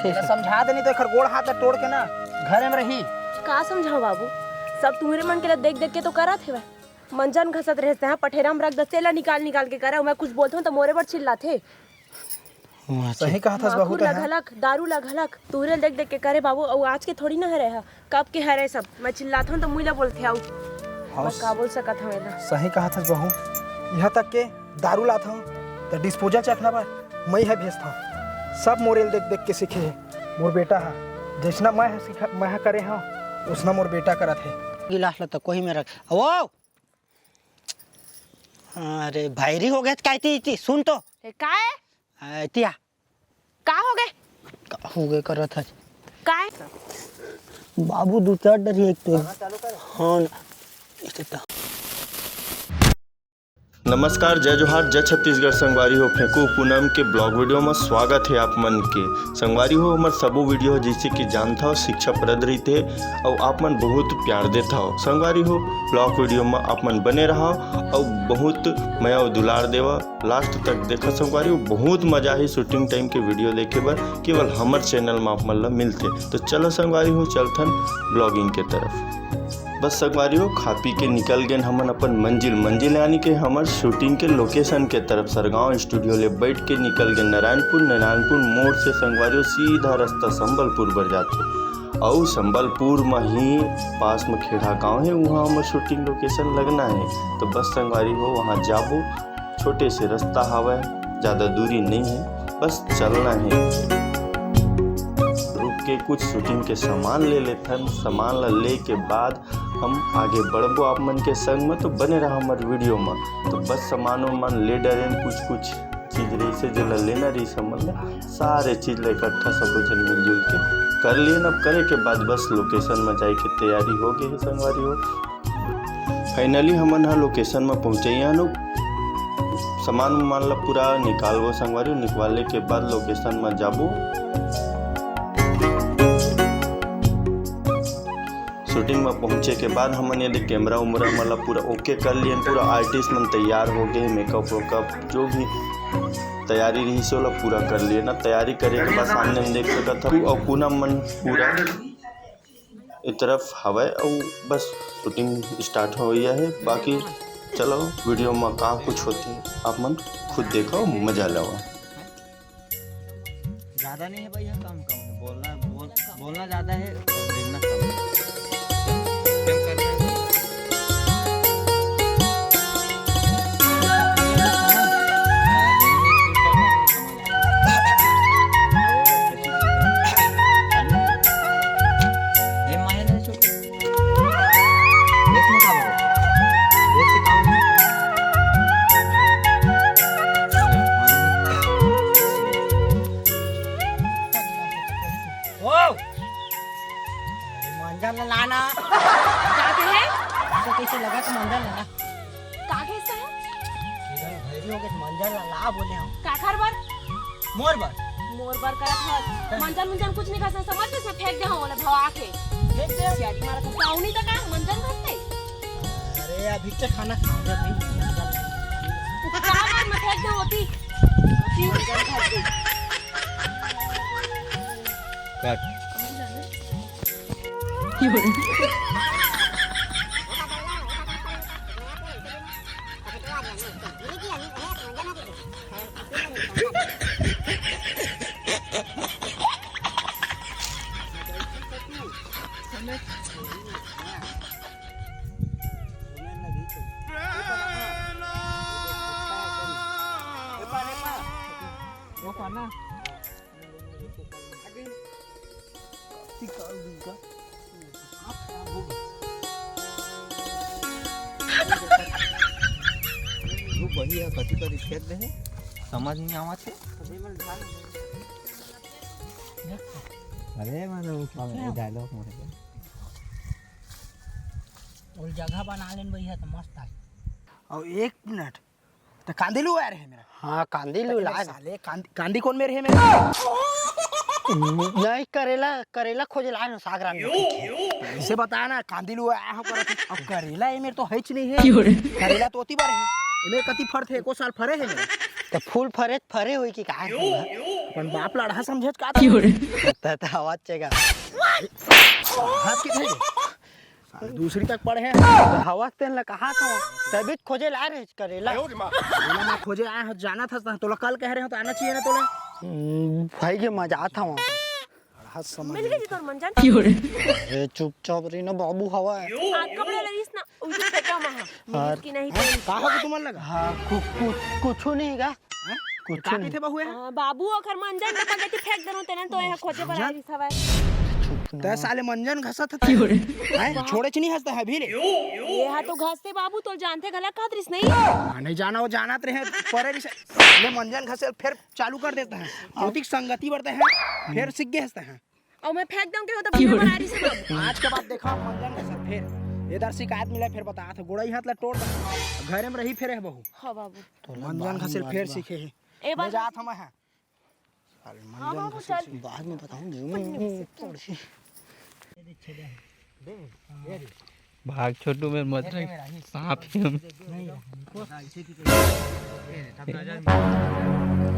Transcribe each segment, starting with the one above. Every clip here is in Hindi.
ऐसे समझा देनी तो गोड़ हाथ तोड़ के ना घर में रही। का समझाओ बाबू, सब तुम्हारे मन के देख देख के तो करा थे। मंजन घसत रहते हैं, पठेरा में रख दे, तेला निकाल निकाल के करा। मैं कुछ बोलता हूँ तो मोरे पर चिल्ला थे। सही कहा था बहू तो लगलक दारू लगलक तुहरे देख देख के करे बाबू। और आज के थोड़ी ना है रहा, कब के है रहे सब। मैं चिल्लाता हूँ तो मुझे बोलते आओ, मैं का बोल सकता हूँ ना। सही कहा था बहू, यहाँ तक के दारू लाता हूँ तो डिस्पोजल चखना पर मैं है भेजता हूँ। सब मोरेल देख देख के सीखे है। मोर बेटा है जैसना मैं करे हाँ उसना मोर बेटा करा थे। गिलास तो कोई में रख वो। अरे भाईरी हो गए कहती सुन तो का है तिया का हो गए कर रहा था का है? बाबू दो चार डरी एक तो हाँ नमस्कार, जय जोहार, जय छत्तीसगढ़। संगवारी हो फेंकू पूनम के ब्लॉग वीडियो में स्वागत है आप मन के। संगवारी हो हमारे सबो वीडियो जैसे कि जानता हो शिक्षाप्रद रहते और आप मन बहुत प्यार देता हो। संगवारी हो ब्लॉग वीडियो में आप मन बने रहा और बहुत मैं और दुलार देवा लास्ट तक देखा। संगवारी हो बहुत मजा ही शूटिंग टाइम के वीडियो देखे बर केवल हमारे चैनल में आप मन मिलते। तो चलो संगवारी हो चलथन ब्लॉगिंग के तरफ। बस संगवारी हो खा पी के निकल गए हमन अपन मंजिल यानी कि हमार शूटिंग के लोकेशन के तरफ सरगांव स्टूडियो ले बैठ के निकल गए नारायणपुर मोड़ से संगवारी हो सीधा रास्ता संबलपुर बर जाते। और संबलपुर में ही पास में खेड़ा गांव है, वहाँ हमार शूटिंग लोकेशन लगना है। तो बस संगवारी हो वहाँ जाबो, छोटे से रास्ता हवा, ज़्यादा दूरी नहीं है, बस चलना है। के कुछ शूटिंग के सामान ले लेते हैं, सामान ले के बाद हम आगे बढ़बो आप मन के संग में। तो बने रहा हमारे वीडियो में। तो बस सामान वामान ले डरे कुछ चीज़ रही से जो लेना रही सामान सारे चीज़ ले इकट्ठा सब जन मिलजुल के कर लिए ना। करे के बाद बस लोकेशन में जाए के तैयारी हो गई है संगवारी हो। फाइनली हमन हाँ लोकेशन में पहुँचे हैं लोग। सामान वामान ला पूरा निकालबो संगवारी, निकालने के बाद लोकेशन में जाबो। शूटिंग में पहुँचे के बाद हमने यदि कैमरा उमरा मतलब पूरा ओके कर लिए, पूरा आर्टिस्ट मन तैयार हो गए, मेकअप वेकअप जो भी तैयारी रही से वाला पूरा कर लिए ना। तैयारी करे के बाद सामने हम देख सकता था और पूनम मन पूरा एक तरफ हवा और बस शूटिंग स्टार्ट हो गया है। बाकी चलो वीडियो में कहाँ कुछ होती है आप मन खुद देखो, मजा लो। ज़्यादा नहीं है भैया, कम बोलना ज़्यादा है और देखना कम है। मंजर लाना तो कैसे लगा कि मंजर लाना कागे से इधर भैरी हो गए मंजर ला बोले हम काखर बर मोर बर करत है। मंजन कुछ नहीं कर समझ में फेंक दे हम भवा के देख दे सियाड़ी मारा तो पाउनी तो का मंजन करते। अरे अभी से खाना खा रहे भाई का में फेंक दे होती कट बढ़िया कति कति खेत दे समझ नहीं आवा थे। अरे मतलब डायलॉग मोरे और जगह बना लेन भैया तो मस्त है। और एक मिनट तो कांदिलू आ रहे हैं मेरा। हाँ कांदिलू ला साले कांदी कौन मेरे है मेरा नहीं करेला खोजे ला सागरा में इसे बता ना कांदिलू आया हो पर अब करेला ये मेरे तो हैच नहीं है। करेला तो ओती बार है मेरे कति फर थे को साल फरे है मेरे तो फूल फरे हुई कि का अपन बाप लड़ा समझे का तता आवाज चेगा हाथ किधर है दूसरी तक पढ़े हैं हवा तेन ला कहा था तभी खोजे ला रहे करेला मैं खोजे आया हूं जाना था तोला कल कह रहे हो तो आना चाहिए ना तोला भाई के मजा था वहाँ हाथ समझ मिल गई तोर मंजन ए चुपचाप रही ना बाबू हवा है कपड़े लगिस ना उनके फेंका महा की नहीं कहा को तुम्हारे लगा हाँ कुछ नहीं का कुछ का थे बहु है बाबू ओखर मंजन तो पगती फेंक देनो तेने तो यहां खोजे पर आई हवे 10 साले मंजन घसत था हैं छोड़े नहीं हंसता है भी रे ये हा तो घसते बाबू तो जानते गला कातरिस नहीं नहीं जाना वो जानत रहे परे ले मंजन घसे फिर चालू कर देता है भौतिक संगति बढ़ते हैं फिर सीख गए हंसते हैं और मैं फेंक दूं के हो तो बिना बनारी से बाबू आज के बाद देखा मंजन घसत फिर इधर शिकायत मिला फिर बता था गोड़ाई हाथ ला तोड़ घर में रही फिर है बहू हां बाबू मंजन घसे फिर सीखे है ए बात जात हम है हां बाबू चल बाद में बताऊँ भाग छोटू में मत रह सांप ही हम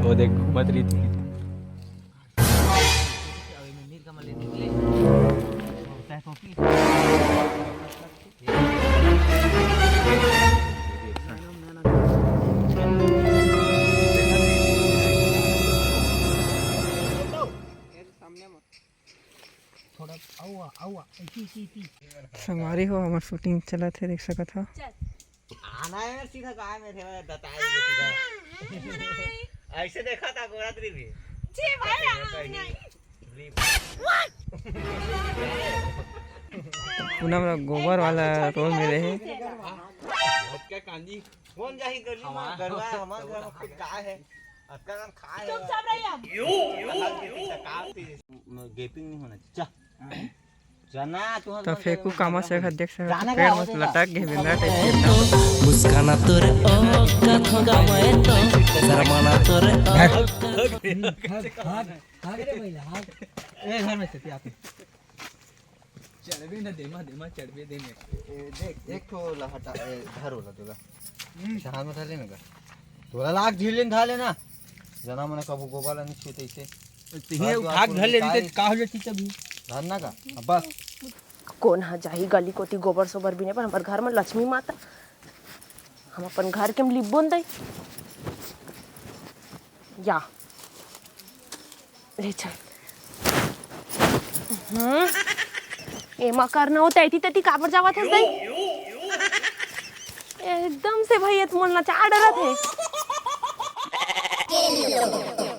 वो देख घूमत रही थी संगवारी हो हमार शूटिंग चला थे देख सका था आना है सीधा कहा में थे बताया सीधा ऐसे देखा था गोरात्री भी जी भाई नहीं पूनम गोबर वाला रोल में रहे क्या कांजी कौन जाही गली में गरवा हमार घर में खुद का है अक्का नाम खा है चुपचाप रहिए आप गेपिंग नहीं होना चा जना तो फेंकू कामा से देख सका पेड़ मत लटक गए बिंदा टाइप मुस्काना तोरे ओ कथोगा मैं तो शर्माना तोरे ए घर में से आप चढ़वे ना देमा चढ़वे देने देख देख तो लहटा घर होला तोला शहर में थाले ना का तोला लाग झीलेन थाले ना जना मने कबू गोबाला नहीं छूते इसे ये उठा धर ले का हो जाती तभी धरना का बस कौन हा जाही गली कोती गोबर सोबर बिने पर हमार घर में लक्ष्मी माता हम अपन घर के लिप बोन दई या ले चल एमा करना होता है तती काबर जावत हस दई एकदम से भैया तुम ना चाह डरत है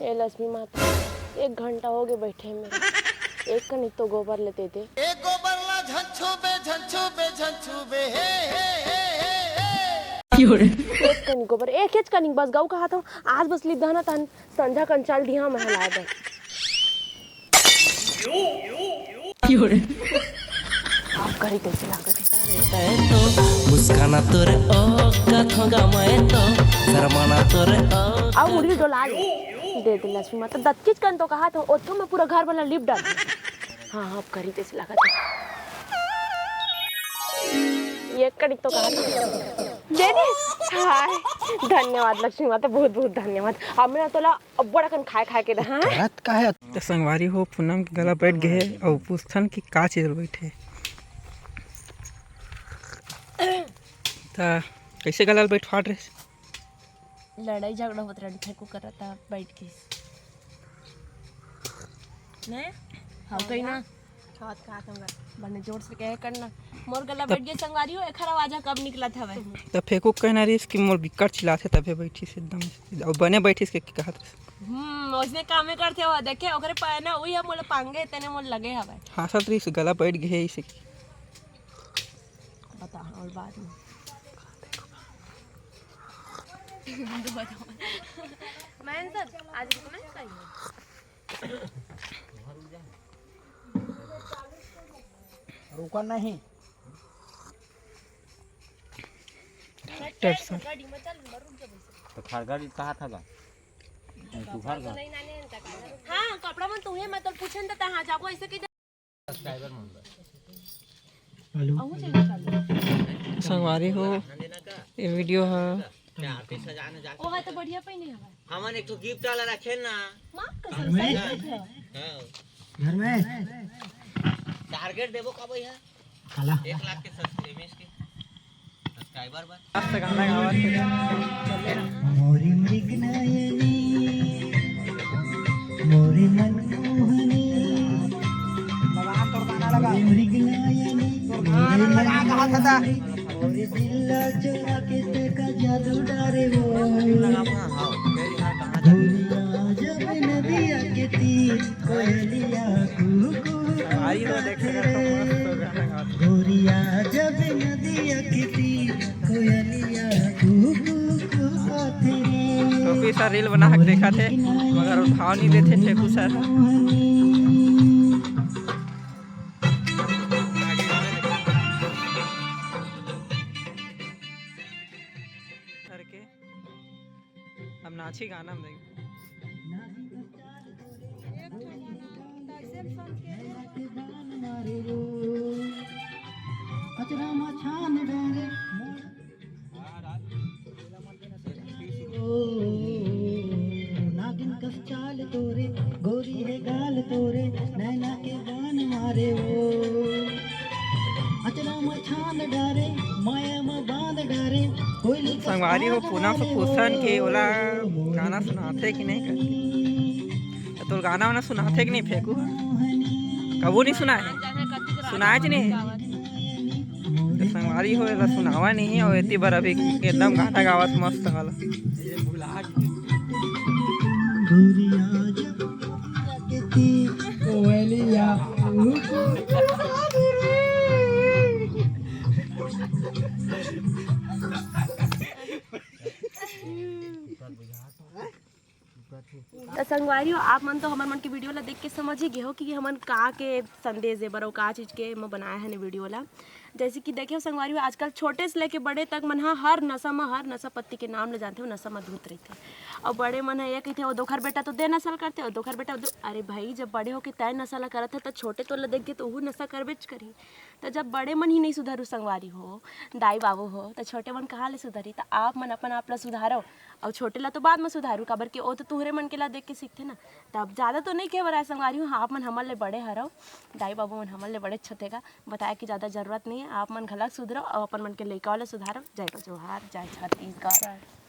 ए लक्ष्मी माता 1 घंटा हो गए बैठे में एक कनिक तो गोबर लेते थे एक गोबर ला झंझू बे हे एक कनिक गोबर एक कनिक बस गाँव कहा था आज बस लिप दाना तन संझा कंचाल दिया महला दे आप करी कैसे लागत है तो मुस्काना तोरे ओ कथोगा मैं तो शर्माना तोरे ओ अब मुड़ी डोला ले दे दे लक्ष्मी माता दत्किच कन तो कहा था ओथो में पूरा घर वाला लिप डाल हाँ आप करी कैसे लागत है ये कनिक तो कहा था दे दे हाय धन्यवाद लक्ष्मी माता बहुत बहुत धन्यवाद हमने तोला बड़ा कन खाए के हां रात का है तो संगवारी हो पूनम के गला बैठ गए और पूछथन कि का चीज बैठे ता कैसे गला बैठ फाट रहे लड़ाई झगड़ा होत रहा फेंको कर रहा था बैठ के ने हां कहीं ना हाथ का हाथ बने जोर से कहे करना मोर गला बैठ गए संगवारी हो एखर आवाज कब निकला था वे तो फेंकू कहना रही कि मोर बिकट चिल्लाते तबे बैठी से एकदम और बने बैठी के कहत उसने कामे करते हो देखे ओकरे पाना ओही हम मोला पांगे तने मोल लगे हवे हासत रही से गला बैठ गए इसे बता और बाद में मैं सर आज रिकमेंड चाहिए रुका नहीं डॉक्टर सर गाड़ी में चल रुक जा तो खरगाड़ी कहा था बा तू घर का हां कपड़ा मन तुहे मैं तो पूछन त हां जाबो ऐसे के ड्राइवर मन हेलो संगवारी हो ये वीडियो है ओ है तो बढ़िया पे नहीं हवा हमन एक तो गिफ्ट वाला रखे ना मां कसम से हां घर में टारगेट देबो का भैया काला 1 लाख के एमएस के सब्सक्राइबर बा मस्त गाना गावत मोरी मृगनयनी मोरी मनमोहनी लगा तोर गाना लगा मृगनयनी तोर गाना लगा कहां था मोरी दिल चुरा के का जादू डारे वो जब नदिया के तीर कोयलिया कुकू आई तो देखेगा तो मस्त गाना गावत गोरिया जब नदिया के तीर कोयलिया कुकू रे टोपी सर रील बना के देखा थे मगर भाव नहीं देते टेपू सर करके हम नाची गाना में अचरा मछान डारे नागिन कस चाल तोरे गोरी है गाल तोरे नैना के बान मारे वो अचरा मछान डारे माया में बांध डारे कोयली संगवारी हो पुनः से पूछन के ओला गाना सुनाते कि नहीं करते तो गाना वाना सुनाते कि नहीं फेंकू कबू नहीं सुना है सुनाए कि नहीं तो संगवारी हो एला सुनावा नहीं और इतनी बार अभी एकदम गाना गावत मस्त वाला कोयलिया तो संगवारियों आप मन तो हमार मन के वीडियो ला देख के समझ ही गए हो कि हमन का के संदेश दे बरो का चीज़ के मैं बनाया है ने वीडियो ला जैसे कि देखियो संगवारियों आजकल छोटे से लेके बड़े तक मन हर नशा पत्ती के नाम ले जानते हो नशा में धूत रहते और बड़े मन है ये कहते वो दोखर बेटा तो दे नशा करते हो दोखर बेटा अरे भाई जब बड़े हो के तय नशा ला करते तो छोटे तो ला देख के तो वो नशा करबेच करी तो जब बड़े मन ही नहीं सुधरू संगवारी हो दाई बाबू हो तो छोटे मन कहाँ ले सुधरी तो आप मन अपन आप ला सुधारो और छोटे ला तो बाद में सुधारू काबर के वो तो तुहरे मन के ला देख के सीखते ना तब ज़्यादा तो नहीं कह रहा संगवारी हूँ आप मन हमर ले बड़े हरो दाई बाबू मन हमर ले बड़े छतेगा बताया कि ज़्यादा जरूरत नहीं है आप मन घलक सुधरो और अपन मन के लइका वाला सुधारो जय जोहार जय छत्तीसगढ़।